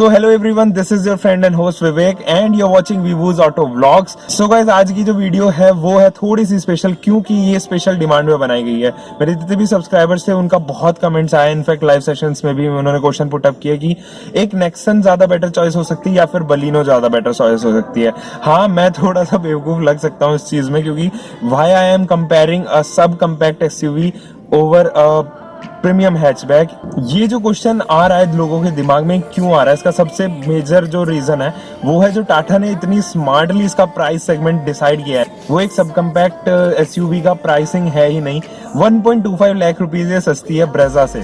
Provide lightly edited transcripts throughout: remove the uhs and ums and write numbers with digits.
So hello everyone, this is your friend and host Vivek and you are watching वीवूज auto vlogs. So guys, आज की जो video है वो है थोड़ी सी स्पेशल, क्योंकि ये स्पेशल डिमांड में बनाई गई है। मेरे जितने भी सब्सक्राइबर्स थे उनका बहुत कमेंट्स आए, इनफैक्ट लाइव सेशंस में भी उन्होंने क्वेश्चन पुट अप किया कि एक नेक्सन ज्यादा बेटर चॉइस हो सकती है या फिर बलिनो ज्यादा बेटर चॉइस हो सकती है। हाँ, मैं थोड़ा सा बेवकूफ लग सकता हूँ इस चीज में, क्योंकि व्हाई आई एम कंपेयरिंग अ सब compact SUV over a premium hatchback. ये जो क्वेश्चन आ रहा है लोगों के दिमाग में, क्यों आ रहा है, इसका सबसे मेजर जो रीजन है वो है जो टाटा ने इतनी स्मार्टली इसका प्राइस सेगमेंट डिसाइड किया है। वो एक सब कम्पैक्ट एसयूवी का प्राइसिंग है ही नहीं। 1.25 लाख रुपीज ये सस्ती है ब्रेजा से।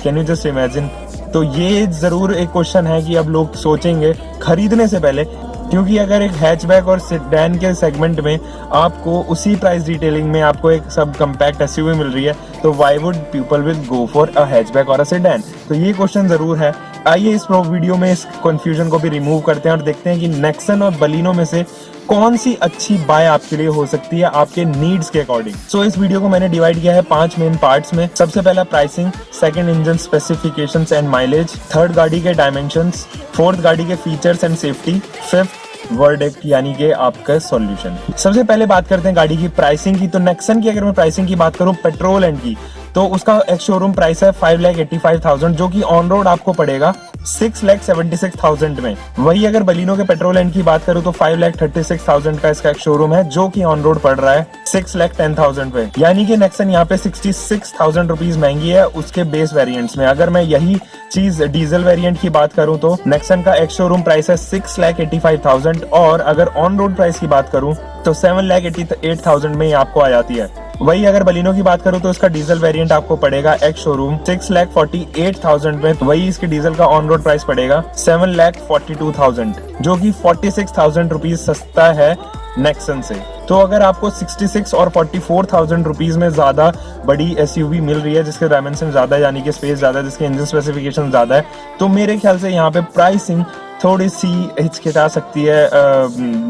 Can you just imagine? तो ये जरूर एक क्वेश्चन है कि अब लोग सोचेंगे खरीदने से पहले, क्योंकि अगर एक हैचबैक और सेडान के सेगमेंट में आपको उसी प्राइस डिटेलिंग में आपको एक सब कम्पैक्ट एसयूवी मिल रही है, तो why would people will go for a hatchback और अ सेडान? तो ये क्वेश्चन जरूर है। आइए इस वीडियो में इस कंफ्यूजन को भी रिमूव करते हैं और देखते हैं कि नेक्सन और बलिनो में से कौन सी अच्छी बाय आपके लिए हो सकती है आपके नीड्स के अकॉर्डिंग। सो इस वीडियो को मैंने डिवाइड किया है 5 मेन पार्ट्स में। सबसे पहला pricing, second engine specifications and mileage, third गाड़ी के डायमेंशंस, फोर्थ गाड़ी के features and safety, fifth verdict यानी कि आपका सॉल्यूशन। सबसे पहले बात करते हैं गाड़ी की प्राइसिंग की। तो नेक्सन की अगर मैं प्राइसिंग की बात करूं पेट्रोल एंड की, तो उसका एक्स शोरूम प्राइस है 5,85,000, जो कि ऑन रोड आपको पड़ेगा 6,76,000 में। वही अगर बलिनो के पेट्रोल एंड की बात करूं तो 5,36,000 का इसका एक्स शोरूम है, जो कि ऑन रोड पड़ रहा है 6,10,000 पे। यानी कि नेक्सन यहाँ पे 66,000 रुपीज महंगी है उसके बेस वेरिएंट्स में। अगर मैं यही चीज डीजल वेरिएंट की बात करूं तो नेक्सन का एक्स शोरूम प्राइस है 6,85,000, और अगर ऑन रोड प्राइस की बात करूं तो 7,88,000 में आपको आ जाती है। वही अगर बलिनो की बात करूं तो इसका डीजल वेरिएंट आपको पड़ेगा एक्स शोरूम 6,48,000 में। वही इसके डीजल का ऑन रोड प्राइस पड़ेगा 7,42,000, जो कि 46,000 रुपीज सस्ता है नेक्सन से। तो अगर आपको 66 और 44,000 रुपीज में ज्यादा बड़ी एसयूवी मिल रही है, जिसके डायमेंशन ज्यादा है यानी कि स्पेस ज्यादा है, जिसके इंजन स्पेसिफिकेशन ज्यादा है, तो मेरे ख्याल से यहाँ पे प्राइसिंग थोड़ी सी हिचकिचा सकती है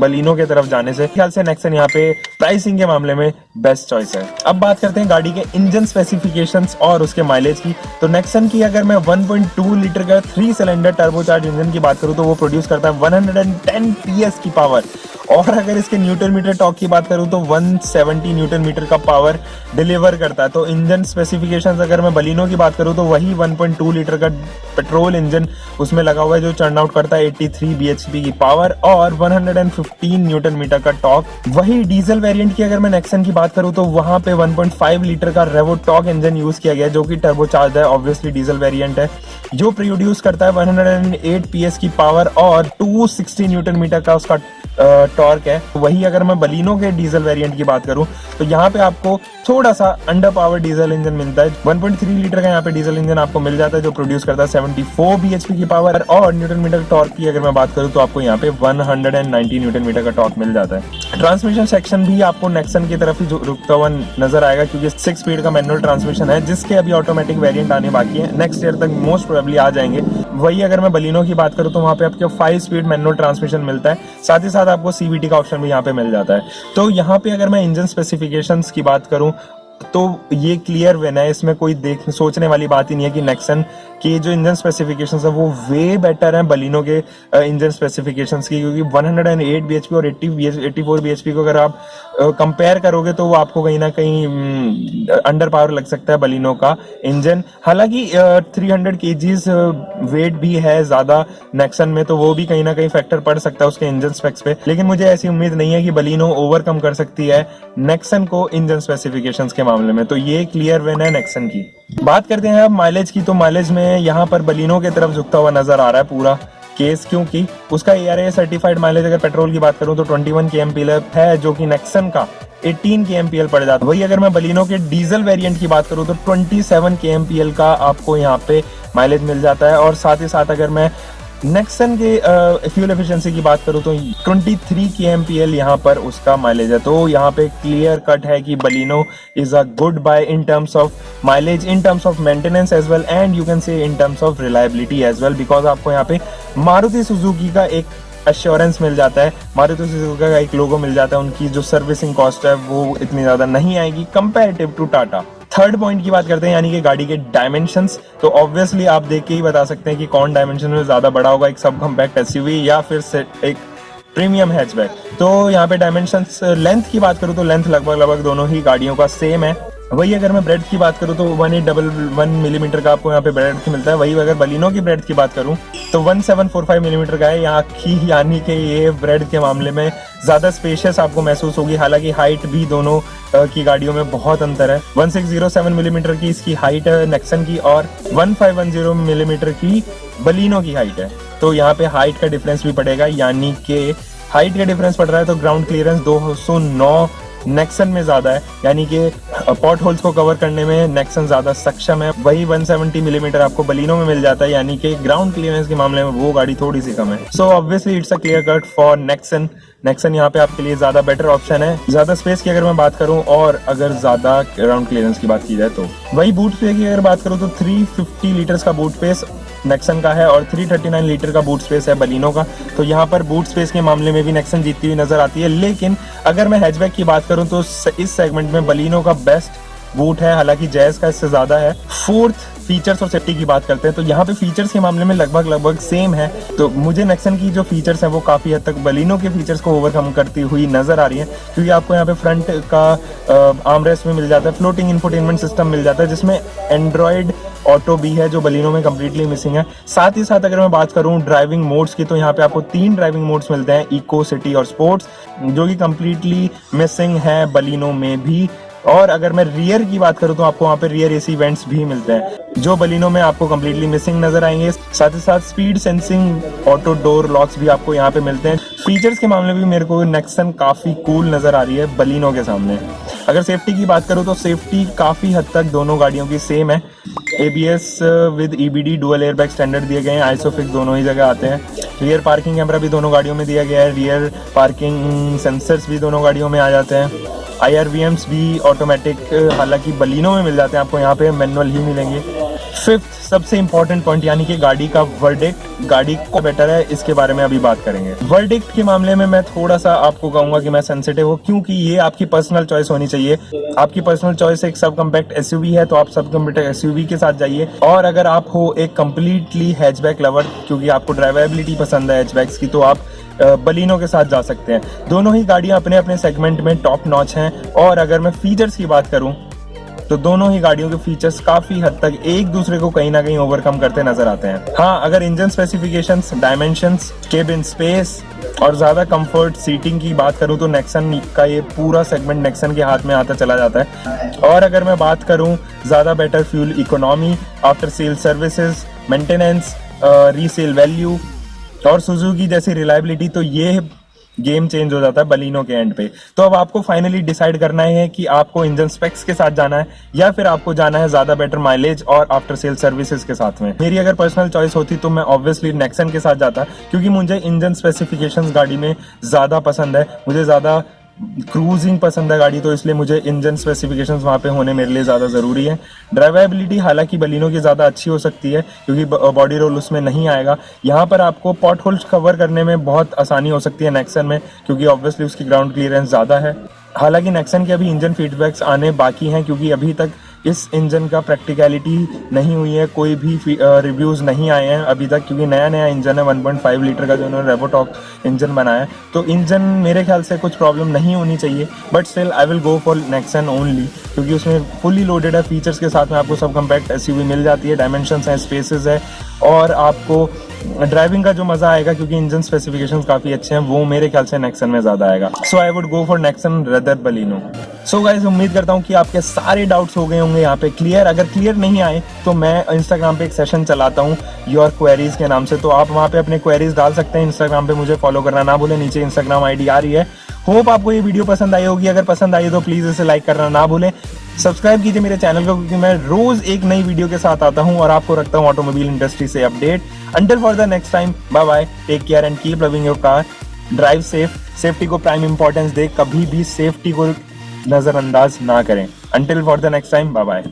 बलिनो के तरफ जाने से। ख्याल से नेक्सन यहाँ पे प्राइसिंग के मामले में बेस्ट चॉइस है। अब बात करते हैं गाड़ी के इंजन स्पेसिफिकेशंस और उसके माइलेज की। तो नेक्सन की अगर मैं 1.2 लीटर का 3 सिलेंडर टर्बोचार्ज इंजन की बात करूं तो वो प्रोड्यूस करता है 110 PS की पावर, और अगर इसके न्यूटन मीटर टॉर्क की बात करूं तो 170 न्यूटन मीटर का पावर डिलीवर करता है। तो इंजन स्पेसिफिकेशंस अगर मैं बलिनो की बात करूं तो वही 1.2 लीटर का पेट्रोल इंजन उसमें लगा हुआ है, जो टर्न आउट करता है 83 bhp की पावर और 115 न्यूटन मीटर का टॉर्क। वही डीजल वेरिएंट की अगर मैं नेक्सन की बात करूं तो वहां पे 1.5 लीटर का रेवो टॉर्क इंजन यूज किया गया है, जो कि टर्बोचार्ज है, ऑब्वियसली डीजल वेरिएंट है, जो प्रोड्यूस करता है 108 PS की पावर और 260 न्यूटन मीटर का उसका टॉर्क है। वही अगर मैं बलिनो के डीजल वेरिएंट की बात करूं तो यहाँ पे आपको थोड़ा सा अंडर पावर डीजल इंजन मिलता है। 1.3 लीटर का यहाँ पे डीजल इंजन आपको मिल जाता है, जो प्रोड्यूस करता है 74 bhp की पावर, और न्यूटन मीटर टॉर्क की अगर मैं बात करूं तो आपको यहाँ पे 190 न्यूटन मीटर का टॉर्क मिल जाता है। ट्रांसमिशन सेक्शन भी आपको नेक्सन की तरफ ही रुकता हुआ नजर आएगा, क्योंकि 6 स्पीड का मैनुअल ट्रांसमिशन है, जिसके अभी ऑटोमेटिक वेरिएंट आने बाकी है, नेक्स्ट ईयर तक मोस्ट प्रोबेबली आ जाएंगे। वही अगर मैं बलिनो की बात करूं तो वहां पे आपको 5 स्पीड मैनुअल ट्रांसमिशन मिलता है, साथ ही साथ आपको CVT का ऑप्शन भी यहाँ पे मिल जाता है। तो यहाँ पे अगर मैं इंजन स्पेसिफिकेशंस की बात करूं तो ये क्लियर विन है, इसमें कोई सोचने वाली बात ही नहीं है कि नेक्सन के जो इंजन स्पेसिफिकेशंस है वो वे बेटर है बलिनो के इंजन स्पेसिफिकेशंस की, क्योंकि 108 bhp और 84 bhp को अगर आप कंपेयर करोगे तो वो आपको कहीं ना कहीं अंडर पावर लग सकता है बलिनो का इंजन। हालांकि 300 kgs वेट भी है ज्यादा नेक्सन में, तो वो भी कहीं ना कहीं फैक्टर पड़ सकता है उसके इंजन स्पेक्स पे, लेकिन मुझे ऐसी उम्मीद नहीं है कि बलिनो ओवरकम कर सकती है नेक्सन को इंजन स्पेसिफिकेशंस के मामले में। तो ये क्लियर विन है नेक्सन की। बात करते हैं अब माइलेज की। तो माइलेज में यहाँ पर बलिनो की तरफ झुकता हुआ नजर आ रहा है पूरा केस, क्योंकि उसका ARAI सर्टिफाइड माइलेज अगर पेट्रोल की बात करूं तो 21 kmpl है, जो कि नेक्सन का 18 kmpl पड़ जाता है। वही अगर मैं बलिनो के डीजल वेरिएंट की बात करूं तो 27 kmpl का आपको यहाँ पे माइलेज मिल जाता है, और साथ ही साथ अगर मैं नेक्सन के फ्यूल एफिशिएंसी की बात करूं तो 23 kmpl यहाँ पर उसका माइलेज है। तो यहाँ पे क्लियर कट है कि Baleno is a good buy in terms of mileage, in terms of maintenance as well, and you can say in terms of reliability as well, because आपको यहाँ पे मारुति सुजुकी का एक अश्योरेंस मिल जाता है, मारुति सुजुकी का एक लोगो मिल जाता है, उनकी जो सर्विसिंग कॉस्ट है वो इतनी ज्यादा नहीं आएगी comparative to Tata. Third point की बात करते हैं यानी कि गाड़ी के डायमेंशंस। तो ऑब्वियसली आप देख के ही बता सकते हैं कि कौन डायमेंशन में ज्यादा बड़ा होगा, एक सब कॉम्पैक्ट एसयूवी या फिर एक प्रीमियम हैचबैक। तो यहाँ पे डायमेंशंस, लेंथ की बात करूँ तो लेंथ लगभग दोनों ही गाड़ियों का सेम है। वही अगर मैं ब्रेड की बात करूँ तो 1811 मिलीमीटर का आपको यहाँ पे ब्रेड मिलता है। वही अगर बलिनो की ब्रेड की बात करूँ तो 1745 मिलीमीटर का है यहाँ की, यानी कि ये ब्रेड के मामले में ज्यादा स्पेशियस आपको महसूस होगी। हालांकि हाइट भी दोनों की गाड़ियों में बहुत अंतर है। 1607 मिलीमीटर की इसकी हाइट है नेक्सन की, और 1510 मिलीमीटर की बलिनो की हाइट है। तो यहाँ पे हाइट का डिफरेंस भी पड़ेगा, यानी कि हाइट का डिफरेंस पड़ रहा है तो ग्राउंड क्लियरेंस 209 नेक्सन में ज्यादा है, यानी कि पॉट होल्स को कवर करने में नेक्सन ज्यादा सक्षम है। वही 170 मिलीमीटर आपको बलिनो में मिल जाता है, यानी कि ग्राउंड क्लियरेंस के मामले में वो गाड़ी थोड़ी सी कम है। So obviously it's a clear cut for Nexon. Nexon यहाँ पे आपके लिए ज्यादा बेटर ऑप्शन है। ज्यादा स्पेस की अगर मैं बात करूं और अगर ज्यादा ग्राउंड क्लियरेंस की बात की जाए तो वही बूट स्पेस की अगर बात करूं तो 350 लीटर्स का बूट स्पेस नेक्सन का है और 339 लीटर का बूट स्पेस है बलिनो का। तो यहाँ पर बूट स्पेस के मामले में भी नेक्सन जीतती हुई नजर आती है। लेकिन अगर मैं हैचबैक की बात करूं तो इस सेगमेंट में बलिनो का बेस्ट बूट है, हालांकि जैज का इससे ज्यादा है। फोर्थ, फीचर्स और सेफ्टी की बात करते हैं तो यहाँ पे फीचर्स के मामले में लगभग सेम है। तो मुझे नेक्सन की जो फीचर्स हैं वो काफी हद तक बलिनो के फीचर्स को ओवरकम करती हुई नजर आ रही है, क्योंकि आपको यहाँ पे फ्रंट का आर्मरेस्ट में मिल जाता है, फ्लोटिंग इंफोटेनमेंट सिस्टम मिल जाता है जिसमें एंड्रॉयड ऑटो भी है जो बलिनो में कंप्लीटली मिसिंग है। साथ ही साथ अगर मैं बात करूं ड्राइविंग मोड्स की तो यहाँ पे आपको 3 ड्राइविंग मोड्स मिलते हैं, इको, सिटी और स्पोर्ट्स, जो कि कंप्लीटली मिसिंग है बलिनो में भी। और अगर मैं रियर की बात करूं तो आपको वहाँ पे रियर एसी वेंट्स भी मिलते हैं जो बलिनो में आपको कंप्लीटली मिसिंग नजर आएंगे। साथ ही साथ speed sensing auto door locks भी आपको यहाँ पे मिलते हैं। फीचर्स के मामले में मेरे को नेक्सन काफी कूल नजर आ रही है बलिनो के सामने। अगर सेफ्टी की बात करूं तो सेफ्टी काफी हद तक दोनों गाड़ियों की सेम है। ABS with EBD dual airbag standard दिए गए हैं, आइसोफिक्स दोनों ही जगह आते हैं। रियर पार्किंग कैमरा भी दोनों गाड़ियों में दिया गया है, रियर पार्किंग सेंसर्स भी दोनों गाड़ियों में आ जाते हैं। IRVMs भी ऑटोमेटिक हालांकि बलिनो में मिल जाते हैं, आपको यहाँ पे मैनुअल ही मिलेंगे। फिफ्थ सबसे इंपॉर्टेंट पॉइंट यानी कि गाड़ी का वर्डिक्ट, गाड़ी को बेटर है, इसके बारे में अभी बात करेंगे। वर्डिक्ट के मामले में मैं थोड़ा सा आपको कहूंगा कि मैं सेंसिटिव हूँ, क्योंकि ये आपकी पर्सनल चॉइस होनी चाहिए। आपकी पर्सनल चॉइस एक सब कम्पैक्ट SUV है तो आप सब कम्पैक्ट SUV के साथ जाइए। और अगर आप हो एक कंप्लीटली हैचबैक लवर, क्योंकि आपको ड्राइवेबिलिटी पसंद है हैचबैक्स की, तो आप बलिनो के साथ जा सकते हैं। दोनों ही गाड़ियां अपने अपने सेगमेंट में टॉप नॉच हैं। और अगर मैं फीचर्स की बात करूं तो दोनों ही गाड़ियों के फीचर्स काफी हद तक एक दूसरे को कहीं ना कहीं ओवरकम करते नजर आते हैं। हाँ, अगर engine specifications, dimensions, cabin space और ज्यादा कंफर्ट सीटिंग की बात करूं तो नेक्सन का ये पूरा सेगमेंट नेक्सन के हाथ में आता चला जाता है। और अगर मैं बात करूं ज्यादा better fuel economy, after sale services, maintenance, resale value और सुजुकी जैसी रिलायबिलिटी, तो ये गेम चेंज हो जाता है बलिनो के एंड पे। तो अब आपको फाइनली डिसाइड करना है कि आपको इंजन स्पेक्स के साथ जाना है या फिर आपको जाना है ज्यादा बेटर माइलेज और आफ्टर सेल सर्विसेज के साथ में। मेरी अगर पर्सनल चॉइस होती तो मैं ऑब्वियसली नेक्सन के साथ जाता, क्योंकि मुझे इंजन स्पेसिफिकेशंस गाड़ी में ज्यादा पसंद है, मुझे ज्यादा क्रूजिंग पसंद है गाड़ी, तो इसलिए मुझे इंजन स्पेसिफिकेशंस वहाँ पे होने मेरे लिए ज़्यादा ज़रूरी है। ड्राइवेबिलिटी हालांकि बलिनो की ज़्यादा अच्छी हो सकती है क्योंकि बॉडी रोल उसमें नहीं आएगा। यहाँ पर आपको पॉट होल्स कवर करने में बहुत आसानी हो सकती है नेक्सन में, क्योंकि ऑब्वियसली उसकी ग्राउंड क्लियरेंस ज़्यादा है। हालांकि नेक्सन के अभी इंजन फीडबैक्स आने बाकी हैं, क्योंकि अभी तक इस इंजन का प्रैक्टिकलिटी नहीं हुई है, कोई भी रिव्यूज़ नहीं आए हैं अभी तक, क्योंकि नया इंजन है 1.5 लीटर का जो उन्होंने रेवोटॉक इंजन बनाया है। तो इंजन मेरे ख्याल से कुछ प्रॉब्लम नहीं होनी चाहिए, but still I will go for Nexon only, क्योंकि उसमें फुली लोडेड है फीचर्स के साथ में। आपको सब कम्पैक्ट SUV मिल जाती है, डायमेंशंस हैं, स्पेसेस है, और आपको ड्राइविंग का जो मजा आएगा क्योंकि इंजन स्पेसिफिकेशंस काफी अच्छे हैं, वो मेरे ख्याल से नेक्सन में ज्यादा आएगा। So I would go for Nexon rather Baleno. So guys, उम्मीद करता हूँ कि आपके सारे डाउट्स हो गए होंगे यहाँ पे क्लियर। अगर क्लियर नहीं आए तो मैं इंस्टाग्राम पे एक सेशन चलाता हूँ योर क्वेरीज के नाम से, तो आप वहाँ पे अपने क्वेरीज डाल सकते हैं। इंस्टाग्राम पे मुझे फॉलो करना ना भूलें, नीचे इंस्टाग्राम ID आ रही है। होप आपको ये वीडियो पसंद आई होगी, अगर पसंद आई तो प्लीज इसे लाइक करना ना भूलें। सब्सक्राइब कीजिए मेरे चैनल को, क्योंकि मैं रोज एक नई वीडियो के साथ आता हूँ और आपको रखता हूँ ऑटोमोबाइल इंडस्ट्री से update. Until for the next time, bye bye, take care and keep loving your car, drive safe. Safety को प्राइम इंपॉर्टेंस दे, कभी भी सेफ्टी को नजरअंदाज ना करें। Until for the next time, bye bye.